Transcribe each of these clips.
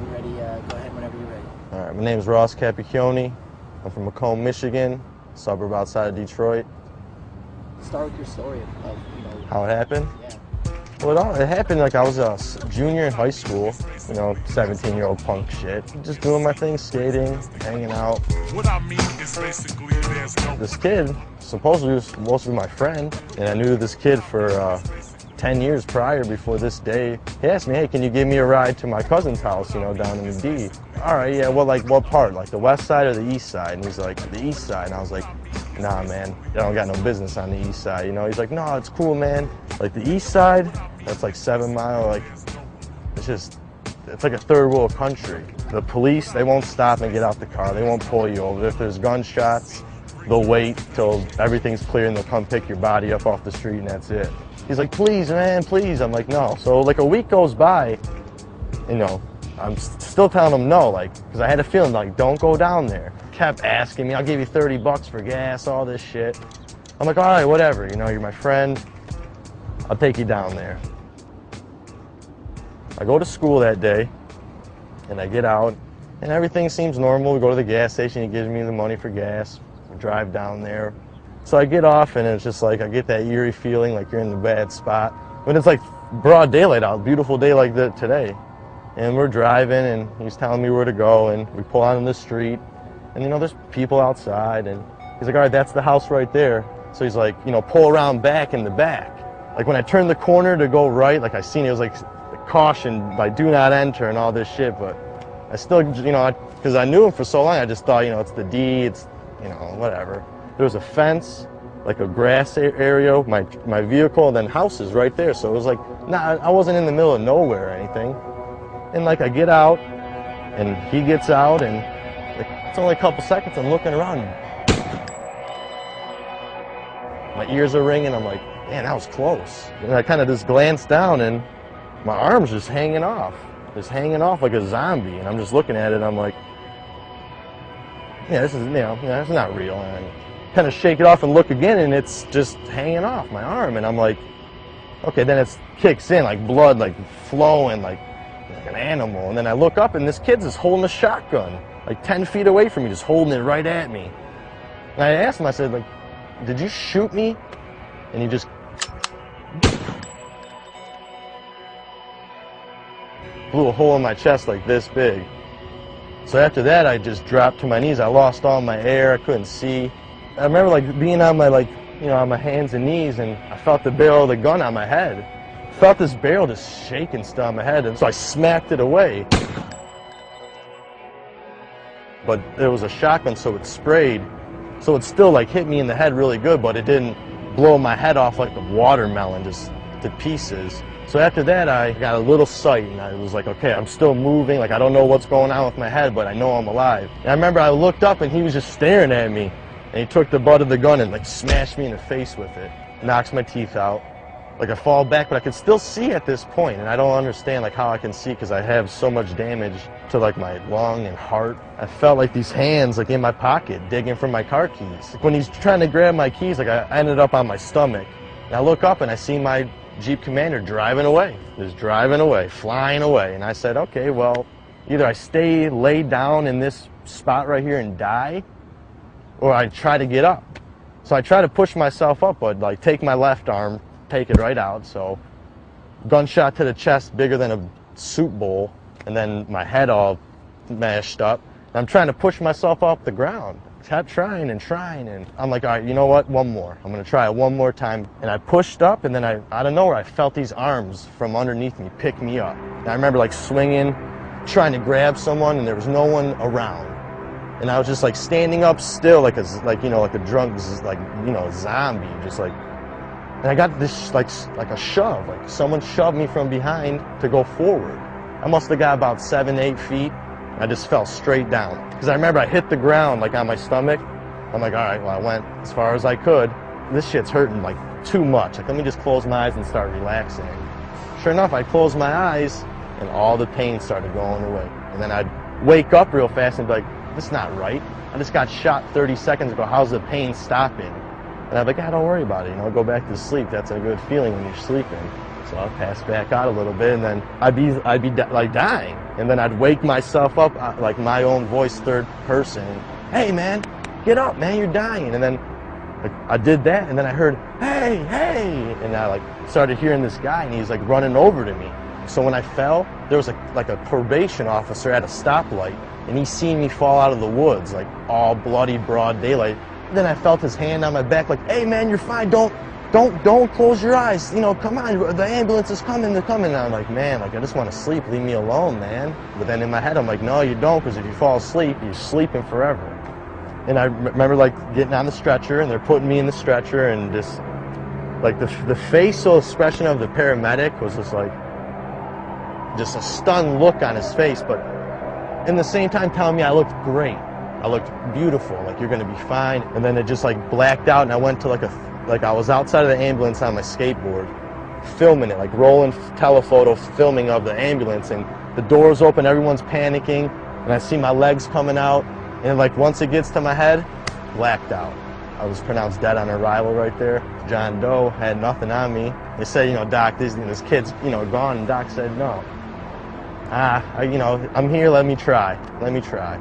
I'm ready. Go ahead whenever you're ready. All right, my name is Ross Capicchione. I'm from Macomb, Michigan, suburb outside of Detroit. Start with your story of How it happened? yeah. Well, it happened like I was a junior in high school, 17-year-old punk shit. Just doing my thing, skating, hanging out. What I mean is basically there's no... This kid supposedly was supposed to be my friend, and I knew this kid for 10 years prior before this day. He asked me, hey, can you give me a ride to my cousin's house, down in the D? All right, yeah, well, like what part? Like the west side or the east side? And he's like, the east side. And I was like, nah, man, I don't got no business on the east side, He's like, no, it's cool, man. Like the east side, that's like 7 Mile, like, it's like a third world country. The police, they won't stop and get out the car. They won't pull you over. If there's gunshots, they'll wait till everything's clear and they'll come pick your body up off the street and that's it. He's like, please, man, please. I'm like, no. So like a week goes by, I'm still telling him no, because I had a feeling, don't go down there. Kept asking me, I'll give you 30 bucks for gas, all this shit. I'm like, all right, whatever, you're my friend. I'll take you down there. I go to school that day, and I get out, and everything seems normal. We go to the gas station, he gives me the money for gas. We drive down there. So I get off, and it's just like, I get that eerie feeling like you're in the bad spot. But it's like broad daylight out, beautiful day like today. And we're driving, and he's telling me where to go, and we pull out in the street, and there's people outside, and he's like, all right, that's the house right there. So he's like, pull around back in the back. Like when I turned the corner to go right, like I seen it was like caution, do not enter and all this shit, but I still, because I knew him for so long, I just thought, it's the D, it's, whatever. There was a fence, like a grass area, my vehicle, and then houses right there. So it was like, I wasn't in the middle of nowhere or anything. And I get out, and he gets out, and it's only a couple seconds, I'm looking around. My ears are ringing, I'm like, man, that was close. And I kind of just glanced down, and my arm's just hanging off like a zombie. And I'm just looking at it, I'm like, yeah, this is, it's not real. And I kind of shake it off and look again, and it's just hanging off my arm. And I'm like, okay, then it kicks in, blood, flowing, like an animal. And then I look up, and this kid's just holding a shotgun, 10 feet away from me, just holding it right at me. And I asked him, I said, did you shoot me? And he just blew a hole in my chest like this big. So after that, I just dropped to my knees. I lost all my air. I couldn't see. I remember being on my on my hands and knees, and I felt the barrel of the gun on my head. I felt this barrel just shaking still on my head, and so I smacked it away. But there was a shotgun, so it sprayed. So it still hit me in the head really good, but it didn't blow my head off like a watermelon just to pieces. So after that, I got a little sight, and I was like, okay, I'm still moving. I don't know what's going on with my head, but I know I'm alive. And I remember I looked up, and he was just staring at me. And he took the butt of the gun and smashed me in the face with it. Knocks my teeth out. I fall back, but I could still see at this point, and I don't understand how I can see because I have so much damage to my lung and heart. I felt these hands in my pocket digging for my car keys. When he's trying to grab my keys, I ended up on my stomach. And I look up and I see my Jeep Commander driving away, just driving away, flying away. And I said, okay, well, either I stay laid down in this spot right here and die, or I try to get up. So I try to push myself up, but take my left arm, take it right out. So gunshot to the chest, bigger than a soup bowl, and then my head all mashed up. And I'm trying to push myself off the ground. Kept trying, and I'm like, all right, you know what, one more. I'm gonna try it one more time. And I pushed up, and then out of nowhere, I felt these arms from underneath me pick me up. And I remember swinging, trying to grab someone, and there was no one around. And I was just standing up still, like a drunk, zombie, and I got this like a shove, someone shoved me from behind to go forward. I must have got about 7, 8 feet. I just fell straight down. Because I remember I hit the ground on my stomach. I'm like, all right, well, I went as far as I could. This shit's hurting too much. Let me just close my eyes and start relaxing. Sure enough, I closed my eyes and all the pain started going away. And then I'd wake up real fast and be like, this is not right. I just got shot 30 seconds ago. How's the pain stopping? And And I'm like, ah, don't worry about it, you know, go back to sleep. That's a good feeling when you're sleeping. So I'll pass back out a little bit, and then I'd be like dying. And then I'd wake myself up, like my own voice, third person. Hey man, get up, man, you're dying. And then like, I did that, and then I heard, hey, hey, and I like started hearing this guy, and he's like running over to me. So when I fell, there was like a probation officer at a stoplight, and he seen me fall out of the woods, like all bloody, broad daylight. Then I felt his hand on my back, like, hey man, you're fine, don't close your eyes, you know, come on, the ambulance is coming, they're coming. And I'm like, man, like I just want to sleep, leave me alone, man. But then in my head, I'm like, no, you don't, because if you fall asleep, you're sleeping forever. And I remember like getting on the stretcher, and they're putting me in the stretcher, and just like the facial expression of the paramedic was just like, just a stunned look on his face, but in the same time telling me I looked great. I looked beautiful, like you're gonna be fine. And then it just like blacked out, and I went to like I was outside of the ambulance on my skateboard, filming it, like rolling telephoto filming of the ambulance, and the doors open, everyone's panicking, and I see my legs coming out, and like once it gets to my head, blacked out. I was pronounced dead on arrival right there. John Doe had nothing on me. They said, you know, Doc, this kid's, you know, gone, and Doc said no. You know, I'm here, let me try. Let me try.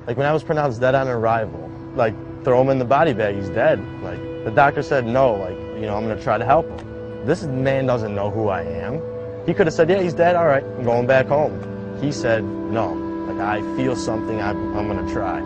Like when I was pronounced dead on arrival, like throw him in the body bag, he's dead. Like the doctor said no, like, you know, I'm gonna try to help him. This man doesn't know who I am. He could have said, yeah, he's dead, all right, I'm going back home. He said no, like I feel something, I'm gonna try.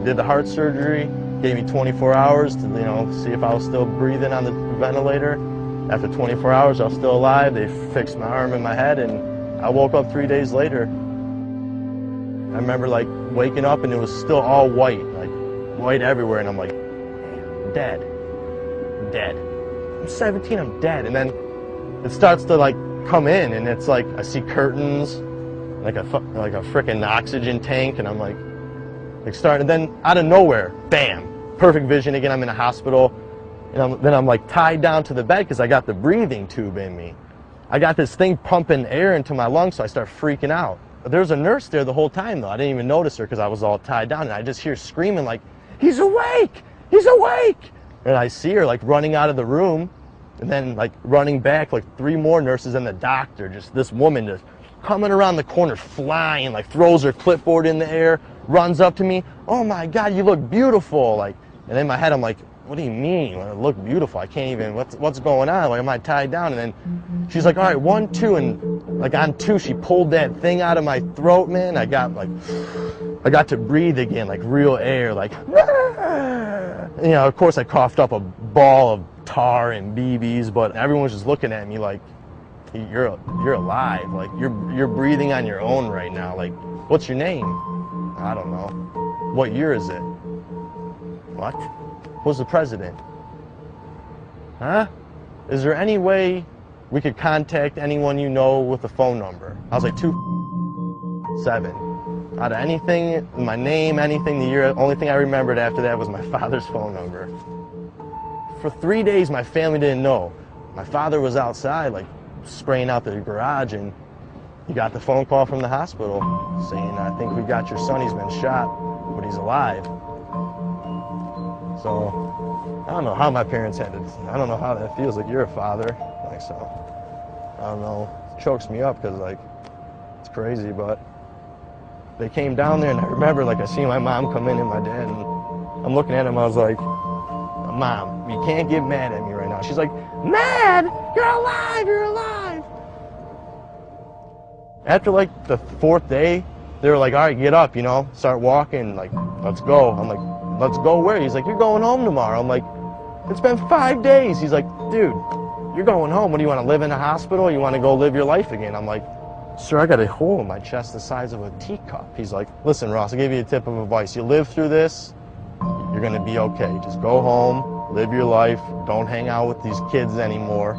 Did the heart surgery, gave me 24 hours to, you know, see if I was still breathing on the ventilator. After 24 hours, I was still alive. They fixed my arm and my head, and I woke up 3 days later. I remember like waking up, and it was still all white, like white everywhere, and I'm like, dead, dead. I'm 17, I'm dead. And then it starts to like come in, and it's like I see curtains, like a freaking oxygen tank, and I'm like starting, and then out of nowhere, bam, perfect vision again. I'm in a hospital, and then I'm like tied down to the bed because I got the breathing tube in me. I got this thing pumping air into my lungs, so I start freaking out. But there was a nurse there the whole time though. I didn't even notice her because I was all tied down, and I just hear screaming like, he's awake, he's awake. And I see her like running out of the room, and then like running back, like 3 more nurses and the doctor, just this woman just coming around the corner, flying, like throws her clipboard in the air, runs up to me, oh my God, you look beautiful. Like, and in my head, I'm like, what do you mean? I look beautiful. I can't even, what's going on? Like, am I tied down? And then she's like, all right, 1, 2, and like on 2, she pulled that thing out of my throat, man. I got to breathe again, like real air, like, you know, of course I coughed up a ball of tar and BBs, but everyone was just looking at me like, you're alive, like you're breathing on your own right now. Like, what's your name? I don't know. What year is it? What? Who's the president? Huh? Is there any way we could contact anyone you know with a phone number? I was like, 2-7. Out of anything, my name, anything, the year, only thing I remembered after that was my father's phone number. For 3 days, my family didn't know. My father was outside, like, spraying out the garage, and he got the phone call from the hospital saying, I think we got your son, he's been shot, but he's alive. So, I don't know how my parents had it. I don't know how that feels, like you're a father. Like, so, I don't know, it chokes me up because, like, it's crazy, but they came down there, and I remember, like, I seen my mom come in and my dad, and I'm looking at him, I was like, Mom, you can't get mad at me right now. She's like, mad? You're alive, you're alive. After like the 4th day, they were like, all right, get up, you know, start walking, like, let's go. I'm like, let's go where? He's like, you're going home tomorrow. I'm like, it's been 5 days. He's like, dude, you're going home. What do you want to live in a hospital? You want to go live your life again? I'm like, sir, I got a hole in my chest the size of a teacup. He's like, listen, Ross, I'll give you a tip of advice. You live through this, you're going to be okay. Just go home, live your life, don't hang out with these kids anymore.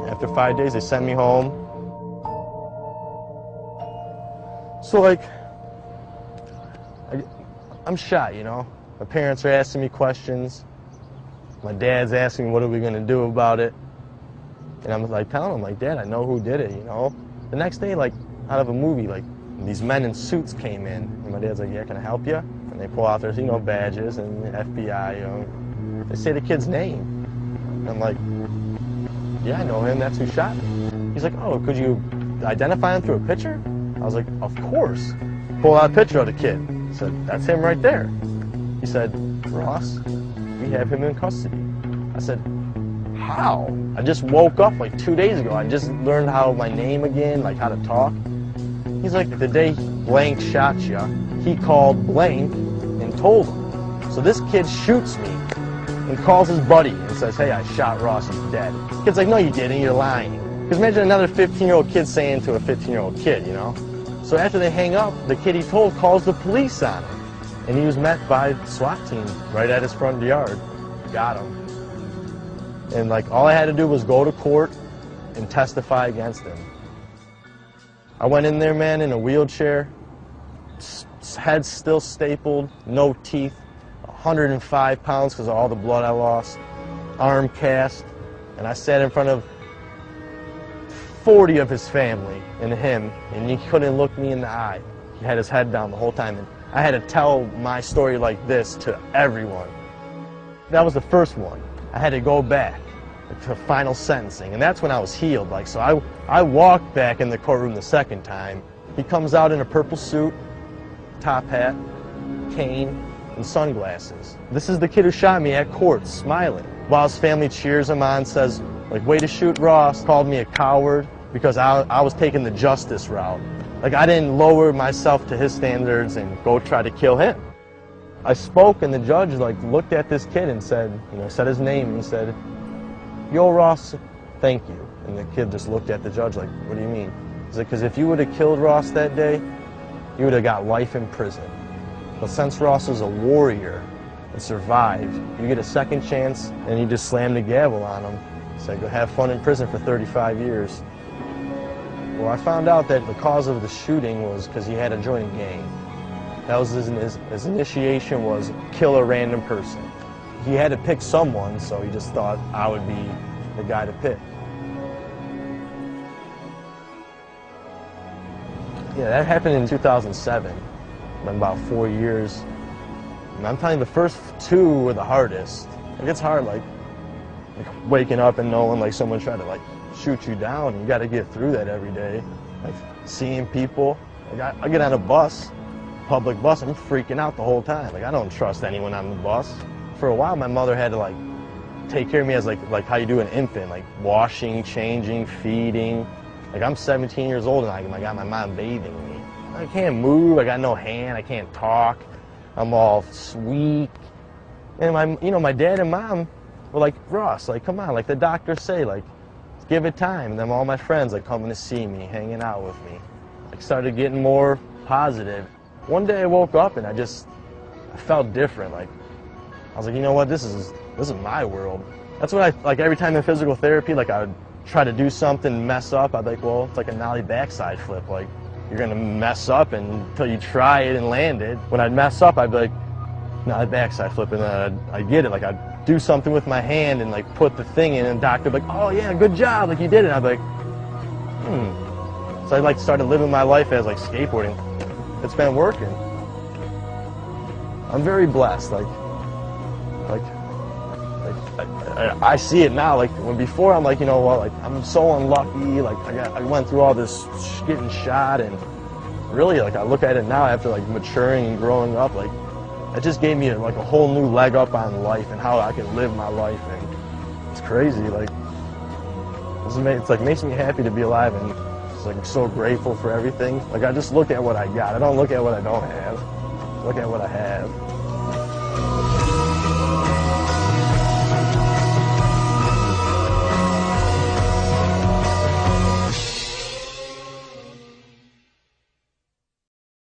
After 5 days, they sent me home. So, like, I'm shot, you know? My parents are asking me questions. My dad's asking me, what are we going to do about it? And I'm like telling him, like, Dad, I know who did it, you know? The next day, like, out of a movie, like, these men in suits came in. And my dad's like, yeah, can I help you? And they pull out their, you know, badges and FBI, you know. They say the kid's name. And I'm like, yeah, I know him, that's who shot him. He's like, oh, could you identify him through a picture? I was like, of course. Pull out a picture of the kid. He said, that's him right there. He said, Ross, we have him in custody. I said, how? I just woke up like 2 days ago. I just learned how my name again, like how to talk. He's like, the day blank shot you, he called blank and told him. So this kid shoots me and calls his buddy and says, hey, I shot Ross, he's dead. The kid's like, no, you didn't, you're lying. Because imagine another 15-year-old kid saying to a 15-year-old kid, you know? So after they hang up, the kid he told calls the police on him. And he was met by a SWAT team right at his front yard. Got him. And like all I had to do was go to court and testify against him. I went in there, man, in a wheelchair, head still stapled, no teeth, 105 pounds because of all the blood I lost, arm cast, and I sat in front of 40 of his family and him, and he couldn't look me in the eye. He had his head down the whole time, and I had to tell my story like this to everyone. That was the first one. I had to go back to final sentencing, and that's when I was healed. Like, so I walked back in the courtroom the second time. He comes out in a purple suit, top hat, cane, and sunglasses. This is the kid who shot me at court, smiling, while his family cheers him on, says, like, way to shoot Ross, called me a coward because I was taking the justice route. Like, I didn't lower myself to his standards and go try to kill him. I spoke, and the judge, like, looked at this kid and said, you know, said his name, and he said, yo, Ross, thank you. And the kid just looked at the judge like, what do you mean? He's like, because if you would have killed Ross that day, you would have got life in prison. But since Ross was a warrior and survived, you get a second chance, and he just slammed the gavel on him. He said, go have fun in prison for 35 years. Well, I found out that the cause of the shooting was because he had a joining gang. That was his initiation was kill a random person. He had to pick someone, so he just thought I would be the guy to pick. Yeah, that happened in 2007. Been about 4 years. And I'm telling you, the first two were the hardest. It gets hard, like waking up and knowing like someone tried to like shoot you down. You got to get through that every day. Like seeing people. Like I get on a bus, public bus, I'm freaking out the whole time. Like I don't trust anyone on the bus. For a while, my mother had to like take care of me as like how you do an infant, like washing, changing, feeding. Like I'm 17 years old and I got my mom bathing me. I can't move. I got no hand. I can't talk. I'm all weak. And my dad and mom were like, Ross, like come on, like the doctors say, like give it time. And then all my friends like coming to see me, hanging out with me. Like started getting more positive. One day I woke up and I felt different. Like I was like, you know what, this is my world. That's what I, like every time in physical therapy, like I would try to do something, mess up, I'd be like, well, it's like a nollie backside flip. Like you're gonna mess up until you try it and land it. When I'd mess up, I'd be like, nollie backside flip, and then I'd get it. Like I'd do something with my hand and like put the thing in, and the doctor would be like, oh yeah, good job, like you did it. I'd be like, So I like started living my life as like skateboarding. It's been working. I'm very blessed. I see it now. Like when before, I'm like, you know what? Like I'm so unlucky. Like I went through all this getting shot, and really, like I look at it now after like maturing and growing up. Like it just gave me like a whole new leg up on life and how I can live my life. And it's crazy. Like it's like makes me happy to be alive, and it's like I'm so grateful for everything. Like I just look at what I got. I don't look at what I don't have. I look at what I have.